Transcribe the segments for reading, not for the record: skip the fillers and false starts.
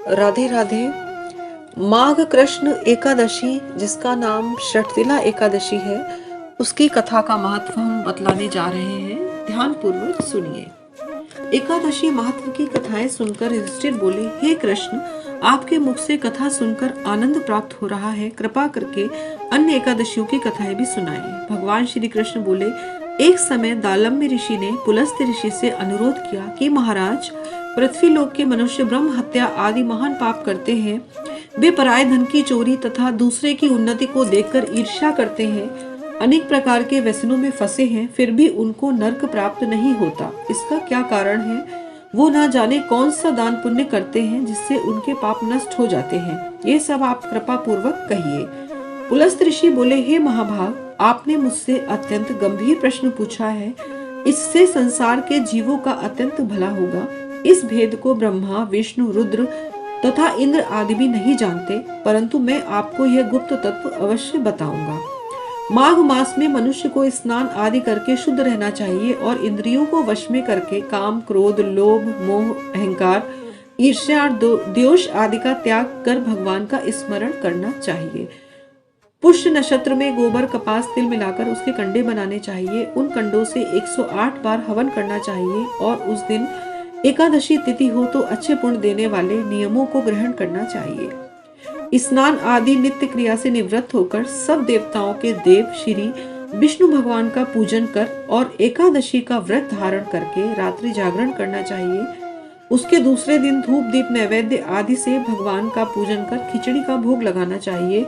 राधे राधे। माघ कृष्ण एकादशी, जिसका नाम षटतिला एकादशी है, उसकी कथा का महत्व हम बतलाने जा रहे हैं। ध्यान पूर्वक सुनिए। एकादशी महत्व की कथाएं सुनकर युधिष्ठिर बोले, हे कृष्ण, आपके मुख से कथा सुनकर आनंद प्राप्त हो रहा है, कृपा करके अन्य एकादशियों की कथाएं भी सुनाएं। भगवान श्री कृष्ण बोले, एक समय दालम्य ऋषि ने पुलस्त्य ऋषि से अनुरोध किया कि महाराज, पृथ्वी लोक के मनुष्य ब्रह्म हत्या आदि महान पाप करते हैं। वे पराये धन की चोरी तथा दूसरे की उन्नति को देखकर ईर्ष्या करते हैं, अनेक प्रकार के व्यसनों में फंसे हैं, फिर भी उनको नरक प्राप्त नहीं होता। इसका क्या कारण है? वो ना जाने कौन सा दान पुण्य करते हैं जिससे उनके पाप नष्ट हो जाते हैं। ये सब आप कृपा पूर्वक कहिए। पुलस्त्य ऋषि बोले, हे महाभाग, आपने मुझसे अत्यंत गंभीर प्रश्न पूछा है। इससे संसार के जीवों का अत्यंत भला होगा। इस भेद को ब्रह्मा, विष्णु, रुद्र तथा इंद्र आदि भी नहीं जानते, परंतु मैं आपको यह गुप्त तत्व अवश्य बताऊंगा। माघ मास में मनुष्य को स्नान आदि करके शुद्ध रहना चाहिए और इंद्रियों को वश में करके काम, क्रोध, लोभ, मोह, अहंकार, ईर्ष्या और द्वेष आदि का त्याग कर भगवान का स्मरण करना चाहिए। पुष्य नक्षत्र में गोबर, कपास, तिल मिलाकर उसके कंडे बनाने चाहिए। उन कंडों से 108 बार हवन करना चाहिए और उस दिन एकादशी तिथि हो तो अच्छे पुण्य देने वाले नियमों को ग्रहण करना चाहिए। स्नान आदि नित्य क्रिया से निवृत्त होकर सब देवताओं के देव श्री विष्णु भगवान का पूजन कर और एकादशी का व्रत धारण करके रात्रि जागरण करना चाहिए। उसके दूसरे दिन धूप, दीप, नैवेद्य आदि से भगवान का पूजन कर खिचड़ी का भोग लगाना चाहिए।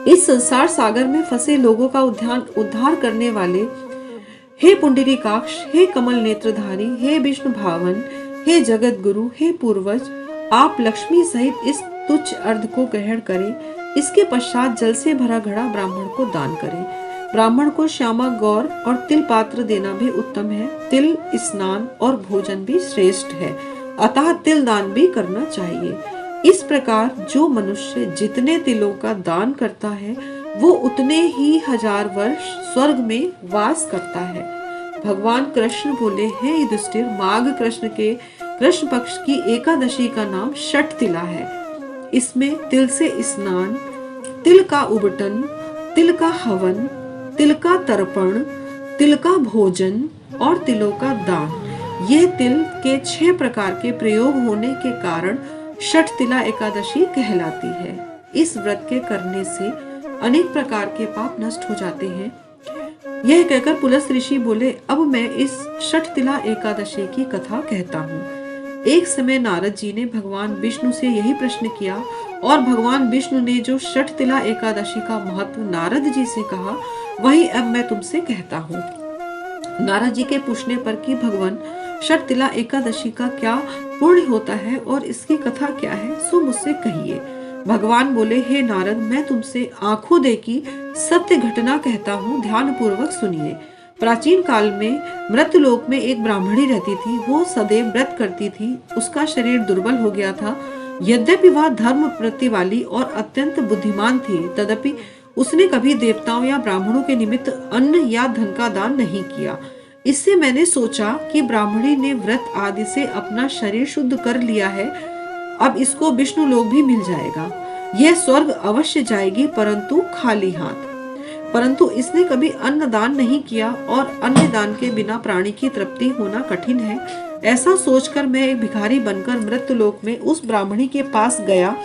इस संसार सागर में फंसे लोगों का उद्धार करने वाले हे पुंडरीकाक्ष, हे कमल नेत्रधारी, हे विष्णु भावन, हे जगत गुरु, हे पूर्वज, आप लक्ष्मी सहित इस तुच्छ अर्घ को ग्रहण करें। इसके पश्चात जल से भरा घड़ा ब्राह्मण को दान करें। ब्राह्मण को श्यामा गौर और तिल पात्र देना भी उत्तम है। तिल स्नान और भोजन भी श्रेष्ठ है, अतः तिल दान भी करना चाहिए। इस प्रकार जो मनुष्य जितने तिलों का दान करता है, वो उतने ही 1000 वर्ष स्वर्ग में वास करता है। भगवान कृष्ण बोले, हे युधिष्ठिर, माघ कृष्ण पक्ष की एकादशी का नाम षटतिला है। इसमें तिल से स्नान, तिल का उबटन, तिल का हवन, तिल का तर्पण, तिल का भोजन और तिलों का दान, यह तिल के 6 प्रकार के प्रयोग होने के कारण षटतिला एकादशी कहलाती है। इस व्रत के करने से अनेक प्रकार के पाप नष्ट हो जाते हैं। यह कहकर पुलस्त्य ऋषि बोले, अब मैं इस षटतिला एकादशी की कथा कहता हूँ। एक समय नारद जी ने भगवान विष्णु से यही प्रश्न किया और भगवान विष्णु ने जो षटतिला एकादशी का महत्व नारद जी से कहा, वही अब मैं तुमसे कहता हूँ। नारद जी के पूछने पर कि भगवान, षटतिला एकादशी का क्या पुण्य होता है और इसकी कथा क्या है, सो मुझसे कहिए। भगवान बोले, हे नारद, मैं तुमसे आंखों देखी सत्य घटना कहता हूँ, ध्यान पूर्वक सुनिए। प्राचीन काल में मृत्यलोक में एक ब्राह्मणी रहती थी। वो सदैव व्रत करती थी। उसका शरीर दुर्बल हो गया था। यद्यपि वह धर्म प्रति वाली और अत्यंत बुद्धिमान थी, तदपि उसने कभी देवताओं या ब्राह्मणों के निमित्त अन्न या धन का दान नहीं किया। इससे मैंने सोचा कि ब्राह्मणी ने व्रत आदि से अपना शरीर शुद्ध कर लिया है, अब इसको विष्णु लोक भी मिल जाएगा। यह स्वर्ग अवश्य जाएगी, परंतु खाली हाथ। परंतु इसने कभी अन्न दान नहीं किया और अन्न दान के बिना प्राणी की तृप्ति होना कठिन है। ऐसा सोचकर मैं एक भिखारी बनकर मृत्युलोक में उस ब्राह्मणी के पास गया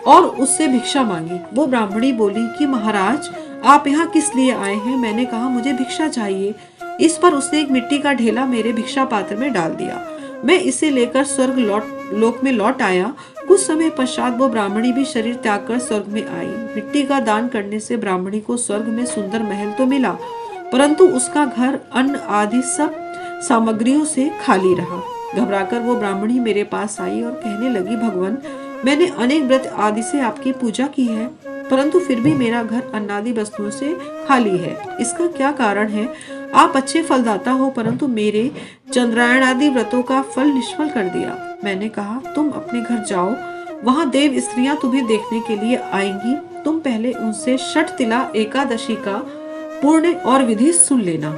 और उससे भिक्षा मांगी। वो ब्राह्मणी बोली कि महाराज, आप यहाँ किस लिए आए हैं? मैंने कहा, मुझे भिक्षा चाहिए। इस पर उसने एक मिट्टी का ढेला मेरे भिक्षा पात्र में डाल दिया। मैं इसे लेकर स्वर्ग लोक में लौट आया। कुछ समय पश्चात वो ब्राह्मणी भी शरीर त्याग कर स्वर्ग में आई। मिट्टी का दान करने से ब्राह्मणी को स्वर्ग में सुंदर महल तो मिला, परंतु उसका घर अन्न आदि सब सामग्रियों से खाली रहा। घबराकर वो ब्राह्मणी मेरे पास आई और कहने लगी, भगवान, मैंने अनेक व्रत आदि से आपकी पूजा की है, परंतु फिर भी मेरा घर अन्नादि वस्तुओं से खाली है। इसका क्या कारण है? आप अच्छे फलदाता हो, परंतु मेरे चंद्रायण आदि व्रतों का फल निष्फल कर दिया। मैंने कहा, तुम अपने घर जाओ, वहां देव स्त्रियां तुम्हें देखने के लिए आएंगी। तुम पहले उनसे षटतिला एकादशी का पूर्ण और विधि सुन लेना,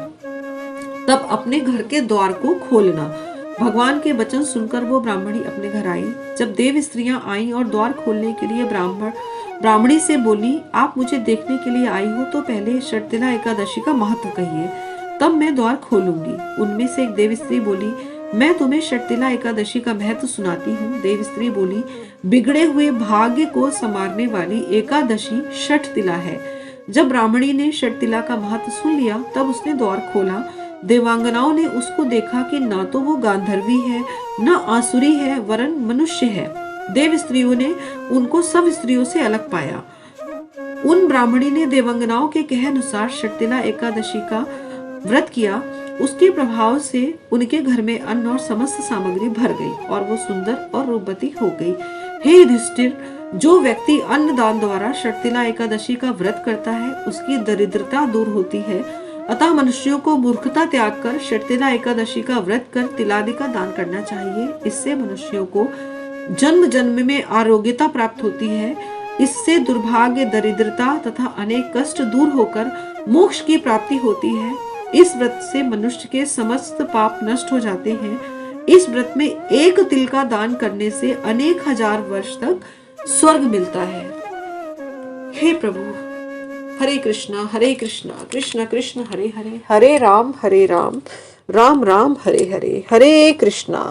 तब अपने घर के द्वार को खोलना। भगवान के वचन सुनकर वो ब्राह्मणी अपने घर आई। जब देव स्त्रियां आईं और द्वार खोलने के लिए ब्राह्मणी से बोली, आप मुझे देखने के लिए आई हो तो पहले षटतिला एकादशी का महत्व कहिए, तब मैं द्वार खोलूंगी। उनमें से एक देव स्त्री बोली, मैं तुम्हें षटतिला एकादशी का महत्व सुनाती हूँ। देव स्त्री बोली, बिगड़े हुए भाग्य को संवारने वाली एकादशी षटतिला है। जब ब्राह्मणी ने षटतिला का महत्व सुन लिया, तब उसने द्वार खोला। देवांगनाओं ने उसको देखा कि ना तो वो गांधर्वी है, न आसुरी है, वरन मनुष्य है। देव स्त्रियों ने उनको सब स्त्रियों से अलग पाया। उन ब्राह्मणी ने देवांगनाओं के कहे अनुसार षटतिला एकादशी का व्रत किया। उसके प्रभाव से उनके घर में अन्न और समस्त सामग्री भर गई और वो सुंदर और रूपवती हो गई। हे युधिष्ठिर, जो व्यक्ति अन्नदान द्वारा षटतिला एकादशी का व्रत करता है, उसकी दरिद्रता दूर होती है। अतः मनुष्यों को मूर्खता त्याग कर षटतिला एकादशी का व्रत कर तिलादि का दान करना चाहिए। इससे मनुष्यों को जन्म जन्म में आरोग्यता प्राप्त होती है। इससे दुर्भाग्य, दरिद्रता तथा अनेक कष्ट दूर होकर मोक्ष की प्राप्ति होती है। इस व्रत से मनुष्य के समस्त पाप नष्ट हो जाते हैं। इस व्रत में एक तिल का दान करने से अनेक हजार वर्ष तक स्वर्ग मिलता है। हे प्रभु, हरे कृष्णा कृष्ण कृष्ण हरे हरे, हरे राम राम राम हरे हरे, हरे कृष्णा।